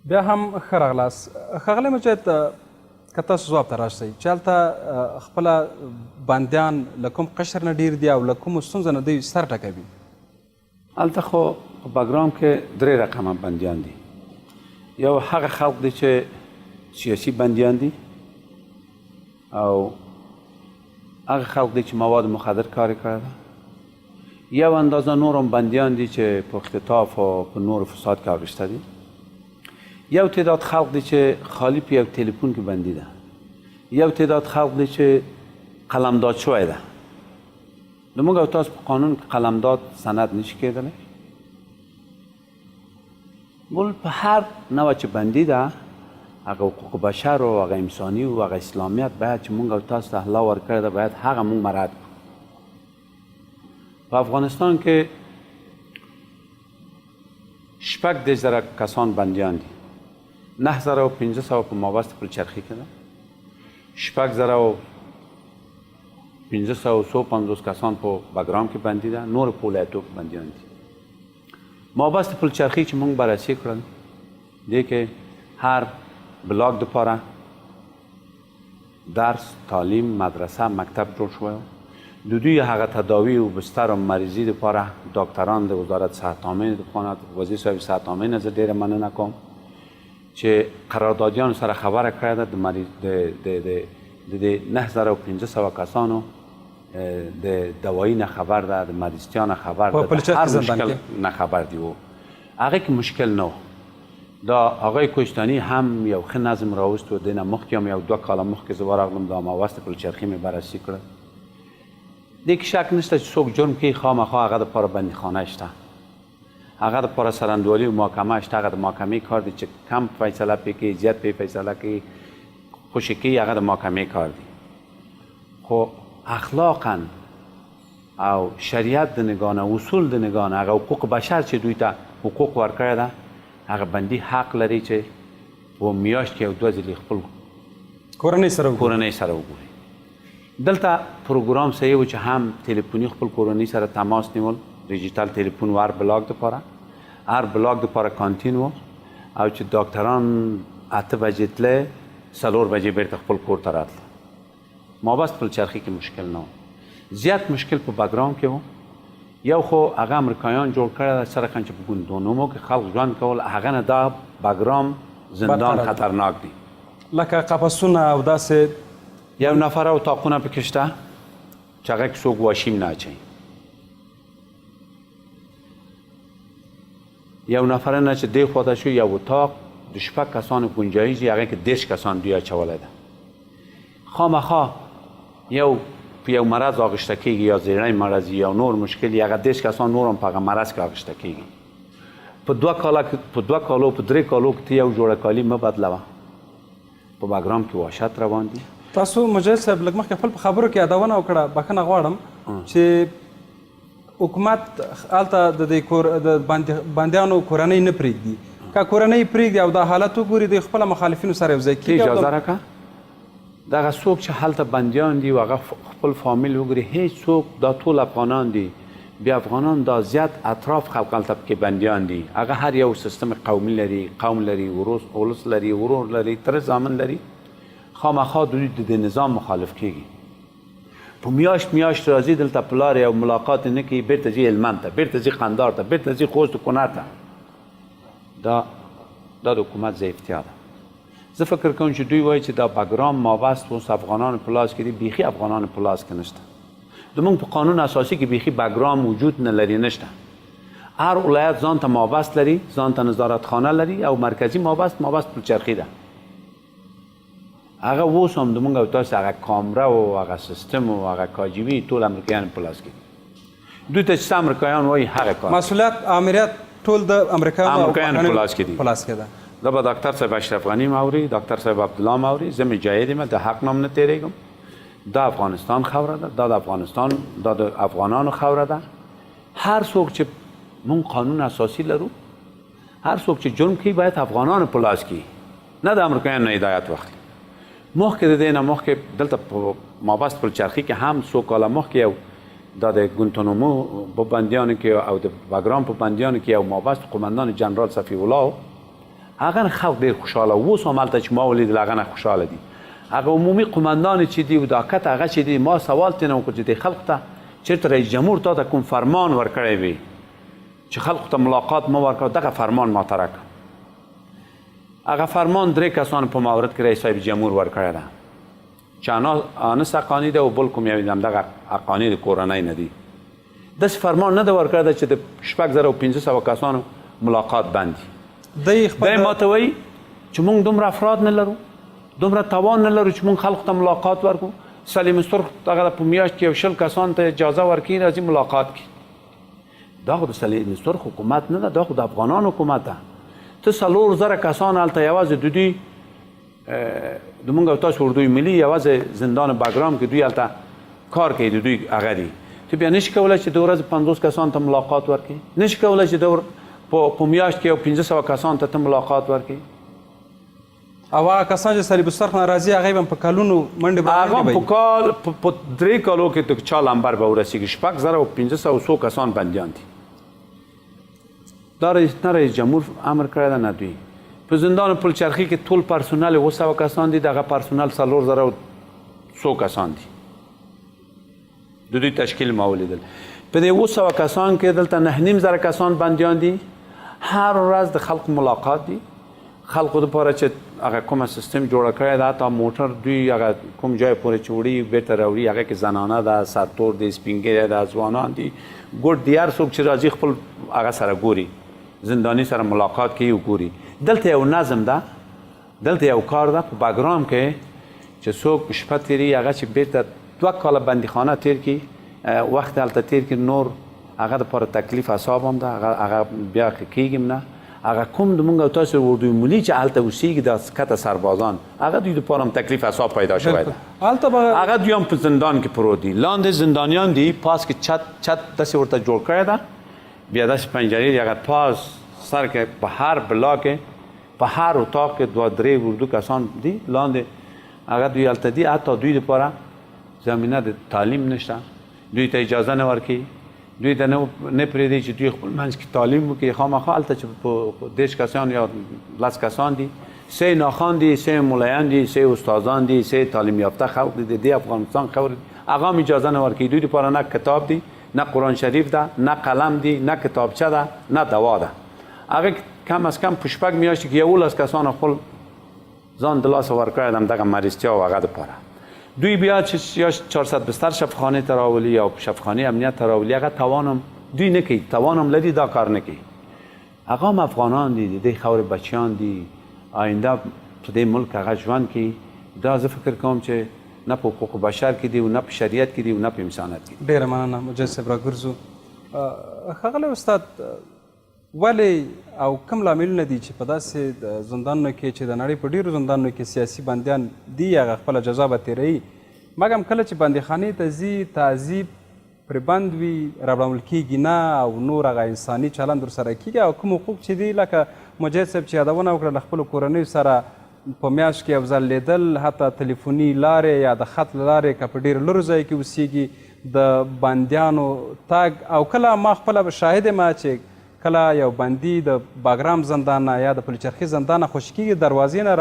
بیا هم ښه راغلاست. ښاغلی مجاهد، که تاسو ځواب ته راشئ چې هلته خپله بندیان له کوم قشر نه ډېر دي او له کومو ستونزو نه دوی سر ټکوي؟ هلته خو په بګرام کې 3 رقمه بندیان دي. یو هغه خلق دی چې سیاسي بندیان دي، او هغه خلق دی چې مواد مخدر کار کړی ده. یو اندازه نور هم بندیان دي چې په اختطاف او په نور فساد کې آغشته دي. یو تعداد خلق دی چې خالی په یو تلیفون کې بندي ده. یو تعداد خلق دی چې قلمداد شوی ده. نو موږ او تاسو په قانون کې قلمداد سند نشي کېدلی. بل په هر نوع چې بندي ده، هغه حقوق بشر او هغه انساني او هغه اسلامیت باید چې موږ او تاسو ته الله ورکړی ده، باید هغه موږ مراعات کړو. په افغانستان کې 18,000 کسان بندیان دي. 9,500 په مابست پلچرخي کې ده. 6,500 کسان په بګرام کې بندي ده. نور په ولایتو کې بندیان دي. مابست پلچرخي چې موږ بررسي کړل، دی کې هر بلاک دپاره درس، تعلیم، مدرسه، مکتب جوړ شوی. د دوی هغه تداوی او بستر او مریضي دپاره ډاکټران د وزارت صحت عامه د وزیر صاحب صحت عامه نه زه ډېره مننه کوم چې قراردادیانو سره خبره کړې ده. د مریض د 9,500 کسانو د دوایی نه خبر ده، د مریضتیا نه خبر ده، هر مشکل نه خبر دی. و هغه کې مشکل نه و. دا آقای کوهستاني هم یو ښه نظم راوست و. دینه مخکې هم یو 2 کاله مخکې زه ورغلم، دا مابست پلچرخي مې بررسي کړه. دې کې شک نشته چې څوک جرم کوي خامخا هغه دپاره بندیخانه شته، هغه دپاره سرندوالي او محاکمه شته. هغه د محاکمې کار دی چې کم فیصله پرې کوي، زیات پرې فیصله کوي، خوشې کوي، هغه د محاکمې کار دی. خو اخلاقا او شریعت د نګاه نه، اصول د نګاه نه، هغه حقوق بشر چې دوی ته حقوق ورکړی ده، هغه بندي حق لري چې په میاشت کې یو 2 ځلې خپل کورنۍ سره وګوري. دلته پروګرام صحیح و چې هم تلیفوني خپل کورنۍ سره تماس نیول، ډیجیټل تلیفون و هر بلاک دپاره، هر بلاک دپاره کانتین و، او چې ډاکټران 8 بجې تله 4 بجې بیرته خپل کور ته راتله. مابست پلچرخي کې مشکل نه و. زیات مشکل په بګرام کې و. یو خو هغه امریکایان جوړ کړی ده سرخن چې په ګوندونومو کې خلق ژوند کول، هغه نه دا بګرام زندان خطرناک دی. لکه قفسونه او داسې یو نفره اتاقونه پکې شته چې هغه کې څوک واشیم نه اچوي. یو نفره نه چې دې خواته شو، یو اتاق د 6 کسانو گنجایش دی، هغه کې 10 کسان دوی اچولی ده. خامخا یو په یو مرض آغشته کېږي، یا زیړی مرض یا نور مشکل، هغه 10 کسان نور هم په هغه مرض کې آغشته کېږي. په 2 کالو په 3 کالو کې ته یو جوړه کالي مه بدلوه. په بګرام کې وحشت روان دي. تاسو مجاهد صاحب لږ مخکې خپل په خبرو کې یادونه وکړه، بخښنه غواړم چې حکومت هلته د بندیانو کورنۍ نه پرېږدي. که کورنۍ پرېږدي او دا حالت وګوري، د خپلو مخالفینو سره یو ځای کېږي. اجازه راکړه، دغه څوک چې هلته بندیان دي و هغه خپل فامیل وګوري، هیڅ څوک، دا ټول افغانان دي. بیا افغانان دا زیات اطراف خلق هلته پکې بندیان دي. هغه هر یو سیستم قومي لري، قوم لري، ولس لري، ورور لري، تره زامن لري. خامخا دوی د نظام مخالف کېږي. په میاشت راځي دلته پلار یو ملاقات نه کوي، بیرته ځي هلمند ته، بیرته ځي قندهار ته، بیرته ځي خوست و کونړ ته. دا د حکومت ضعیفتیا ده. زه فکر کوم چې دوی وایي چې دا بګرام مابست اوس افغانانو په لاس کې دي. بیخي افغانانو په لاس کې نشته. زموږ په قانون اساسي کې بیخي بګرام وجود نه لري، نشته. هر ولایت ځان ته مابست لري، ځان ته نظارتخانه لري، او مرکزي مابست پلچرخي ده. هغه اوس هم زموږ او تاسو هغه کامره او هغه سیستم او هغه کاجبي ټول امریکایان په لاس کې دي. دوی ته چې امریکایان وایي هغه کار، مسؤلیت امریت ټول د امریکایانو په لاس کې دي. په لاس کې ده. دا به ډاکټر صاحب اشرف غنی ماوري، ډاکټر صاحب عبدالله ماوري، زه مجاهد یم، د حق نام نه تیریږم. دا افغانستان خاوره ده، دا د افغانستان، دا د افغانانو خاوره ده. هر څوک چې مونږ قانون اساسي لرو، هر څوک چې جرم کوي باید افغانانو په لاس کې، نه د امریکایانو نه هدایت واخلي. مخکې د دې نه مخکې دلته په مابست پلچرخي کې هم څو کاله مخکې یو دا د ګونتانامو په بندیانو کې او د بګرام په بندیانو کې یو مابست قومندان جنرال صفی الله هغه خلک ډېر خوشحاله اوس هم هلته چې ما ولیدل هغه نه خوشحاله دي. هغه عمومي قمندان چې دی و دا کټ هغه چې دی ما سوال ترې وکړ چې د خلکو ته چېرته رئیس جمهور تا ته کوم فرمان ورکړی وي چې خلکو ته ملاقات مه ورکوه دغه فرمان ما ته راکړه. هغه فرمان 3 کسان په مورد کې رئیس صاحب جمهور ورکړی ده چې آنس حقانی ده او بل کوم یو همدغه حقانی د کورنۍ نه دي. داسې فرمان نه ده ورکړی ده چې د 6500 کسانو ملاقات بند دي. دی ما ته وایي چې موږ دومره افراد نه لرو، دومره توان نه لرو چې موږ خلکو ته ملاقات ورکړو. سلیم سرخ هغه په میاشت کې 20 کسان ته اجازه ورکړي راځي ملاقات کړي. دا خو د سلیم سرخ حکومت نه ده، دا خو د افغانانو حکومت ده. ته 4000 کسان هلته یوازې د دوی د موږ او تاسو اردوی ملي یوازې زندان بګرام کې دوی هلته کار کوي د دوی هغه دي. ته بیا نشي کولی چې د ورځې 50 کسان ته ملاقات ورکړي، نشي کولی چې په میاشت کې 1500 کسان ته ملاقات ورکړي. او هغه کسان چې سلیب السرخ نه راځي هغه هم په کالونو منډې هغه په کال په 3 کالو کې د چا لمبر به ورسېږي. 6500 کسان بندیان دي. دا رئیس جمهور امر کړی ده نه دوی. په زندان پلچرخي کې ټول پرسونل 200 کسان دي، دغه پرسونل 4100 کسان دي. د دوی تشکیل ما ولیدل. په دې 200 کسان کې دلته 9,500 کسان بندیان دي. هر ورځ د خلکو ملاقات دي. خلکو دپاره چې هغه کومه سیستم جوړه کړې ده، حتی موټر دوی هغه کوم ځای پورې چې وړي بېرته راوړي، هغه کې زنانه ده، سرتور دی، سپینګیری ده، ځوانان دي، ګوډ دي، هر څوک چې راځي خپل هغه سره ګوري، زنداني سره ملاقات کوي او ګوري. دلته یو نظم ده، دلته یو کار ده په بګرام کې چې څوک شپه تېري هغه چې بېرته 2 کاله بندیخانه تېر کړي، وخت هلته تېر کړي، نور هغه دپاره تکلیف حساب هم ده، هغه بیا کېږي نه. هغه کوم د موږ او تاسو اردوی ملي چې هلته اوسېږي د کته سربازان هغه دوی دپاره هم تکلیف حساب پیدا شوی ده. هغه دوی هم په زندان کې پروت دي، لاندې زندانیان دي، پاس کې چت داسې ورته جوړ کړی ده، بیا داسې پنجرې دي، هغه پاس سر کې په هر بلا کې په هر اتاق کې 2-3 اردو کسان دي لاندې. هغه دوی هلته دي. حتی دوی دپاره زمینه د تعلیم نشته، دوی ته اجازه نه ورکوي، دوی ته نه پرېږدي چې دوی خپل منځ کې تعلیم وکړي. خامخا هلته چې په 10 کسان یا 10 کسان دي، 3 ناخوان دي، 3 ملایان دي، 3 استادان دي، 3 تعلیم یافته خلق دي، د افغانستان خلق دي. هغه هم اجازه نه ورکوي. دوی دپاره نه کتاب دي، نه قرآن شریف ده، نه قلم دي، نه کتابچه ده، نه دوا ده. هغه کم از کم په 6 میاشتې کې 11 کسان خپل ځان د لاسه ورکړی ده همدغه مریضتیا او هغه دپاره. دوی بیا چې یا 400 بستر شفاخانه ته راولي یا شفاخانه امنیت ته راولي، هغه توانم دوی نه کوي، توانم لري دا کار نه کوي. هغه هم افغانان دي، د خاورې بچیان دي، آینده په دې ملک هغه ژوند کوي. دا زه فکر کوم چې نه په حقوق بشر کې دي او نه په شریعت کې دي او نه په انسانیت کې. ډېره مننه مجید صاحب راګرځو. ښاغلی استاد، ولې او کوم لاملونه دي چې په داسې زندانونو کې چې د نړۍ په ډېرو زندانونو کې سیاسي بندیان دي هغه خپله جزا به تېروي، مګر کله چې بندیخانې ته ځي تعذیب پرې بند وي، راوړل کېږي نه او نور هغه انساني چلند ورسره کېږي، او کوم حقوق چې دي لکه مجید صاحب چې یادونه وکړه له خپلو کورنیو سره په میاشت کې یو ځل لیدل، حتی تلیفوني لارې یا د خط له لارې که په ډېرو لرو ځای کې اوسېږي د بندیانو تګ، او کله ما خپله شاهد یم چې کله یو بندي د باګرام زندان نه یا د پلچرخي زندان نه خوشي کېږي، دروازې نه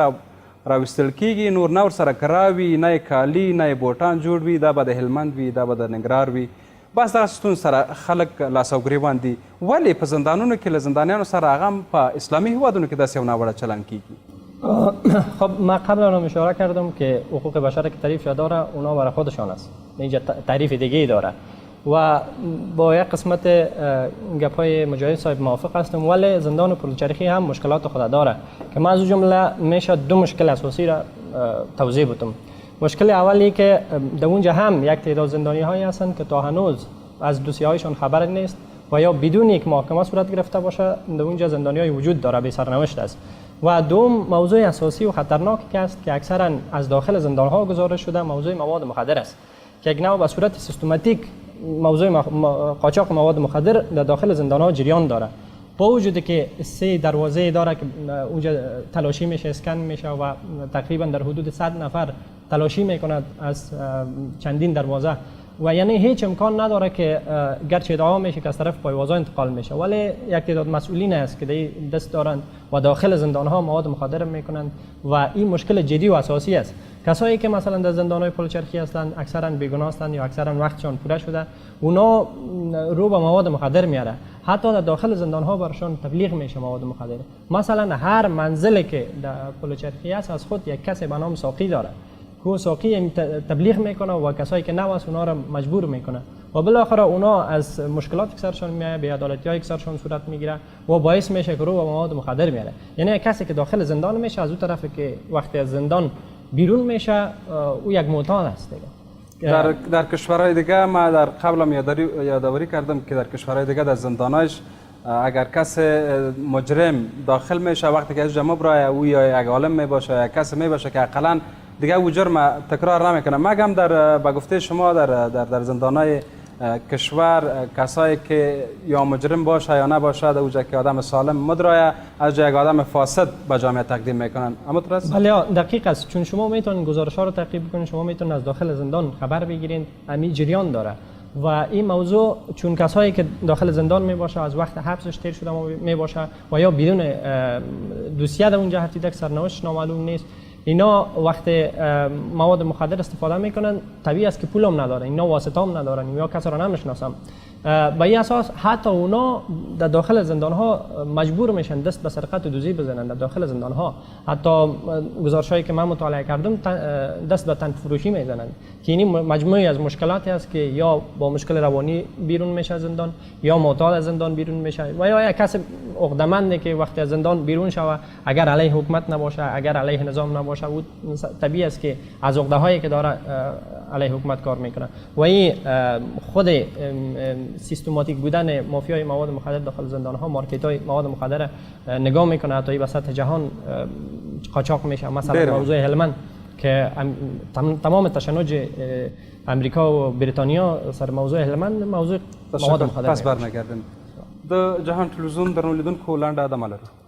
راویستل کېږي، نور نه ورسره کراوي، نه یې کالي، نه یې بوټان جوړ وي، دا به د هلمند وي، دا به د ننګرهار وي. بس دغه ستونزو سره خلک لاس او ګرېوان دي. ولې په زندانونو کې له زندانیانو سره هغه هم په اسلامي هیوادونو کې داسې یو ناوړه چلند کېږي؟ خب من قبل هم اشاره کردم که حقوق بشر که تعریف داره اونا برای خودشان است، اینجا تعریف دیگه ای داره و با یک قسمت گپای مجاهد صاحب موافق هستم. ولی زندان پلچرخی هم مشکلات خود داره که من از جمله میشه 2 مشکل اساسی را توضیح بدم. مشکل اولی که در اونجا هم یک تعداد زندانی هایی هستند که تا هنوز از دوسیه هایشان خبر نیست و یا بدون یک محاکمه صورت گرفته باشه در اونجا زندانی های وجود داره، بی سرنوشت است. و دوم موضوع اساسی و خطرناکی که است که اکثرا از داخل زندان ها گزارش شده، موضوع مواد مخدر است که یک نوع به صورت سیستماتیک موضوع قاچاق مواد مخدر در داخل زندان ها جریان داره. با وجودی که 3 دروازه داره که اونجا تلاشی میشه، اسکن میشه و تقریبا در حدود 100 نفر تلاشی میکند از چندین دروازه، و یعنی هیچ امکان نداره که گرچه ادعا میشه که از طرف پایوازا انتقال میشه، ولی یک تعداد مسئولین است که دست دارند و داخل زندان ها مواد مخدر میکنند و این مشکل جدی و اساسی است. کسایی که مثلا در زندان های پلچرخی هستند اکثرا بیگناه هستند یا اکثرا وقتشان پوره شده، اونا رو به مواد مخدر میاره. حتی در داخل زندان ها برشان تبلیغ میشه مواد مخدر. مثلا هر منزلی که در پلچرخی است از خود یک کسی به نام ساقی داره که ساقی تبلیغ میکنه و کسایی که نواس اونا را مجبور میکنه و بالاخره اونا از مشکلات که سرشان میاد، بی‌عدالتی‌های که سرشان صورت میگیره و باعث میشه که رو به مواد مخدر میاره. یعنی کسی که داخل زندان میشه از اون طرفی که وقتی از زندان بیرون میشه او یک معتاد است دیگه. در کشورهای دیگه ما در قبلم یادآوری کردم که در کشورهای دیگه در زنداناش اگر کس مجرم داخل میشه وقتی که از جمع برای او یا یک عالم میباشه یا کسی میباشه که اقلا دیگه او جرم تکرار نمیکنه. مگم در به گفته شما در زندانای کشور کسایی که یا مجرم باشه یا نباشه در اوجا که آدم سالم مدرایه از جای یک آدم فاسد به جامعه تقدیم میکنن. اما درست؟ بله دقیق است، چون شما میتونید گزارش ها رو تعقیب کنید، شما میتونید از داخل زندان خبر بگیرید، همین جریان داره و این موضوع چون کسایی که داخل زندان می باشه از وقت حبسش تیر شده می باشه و یا بدون دوسیه در اونجا هر تیک سرنوشت نامعلوم نیست، اینا وقت مواد مخدر استفاده میکنن طبیعی است که پول هم ندارن، اینا واسطه هم ندارن یا کسی را نمیشناسن. به این اساس حتی اونا در داخل زندان ها مجبور میشن دست به سرقت و دزدی بزنن در داخل زندان ها. حتی گزارشایی که من مطالعه کردم دست به تن فروشی میزنن که این مجموعی از مشکلاتی است که یا با مشکل روانی بیرون میشه زندان یا معتاد از زندان بیرون میشه و یا یک کس عقده‌مند که وقتی از زندان بیرون شوه اگر علیه حکومت نباشه، اگر علیه نظام نباشه، او طبیعی است که از عقده هایی که داره علیه حکومت کار میکنه و این خود سیستماتیک بودن مافیای مواد مخدر داخل زندان ها، مارکت های مواد مخدر نگاه میکنه حتی به سطح جهان قاچاق میشه. مثلا موضوع هلمند که تمام تشنج امریکا و بریتانیا سر موضوع هلمند موضوع مواد مخدر. پس برنگردیم. د جهان تلویزیون درنولیدونکو لنډه ادمه لرو.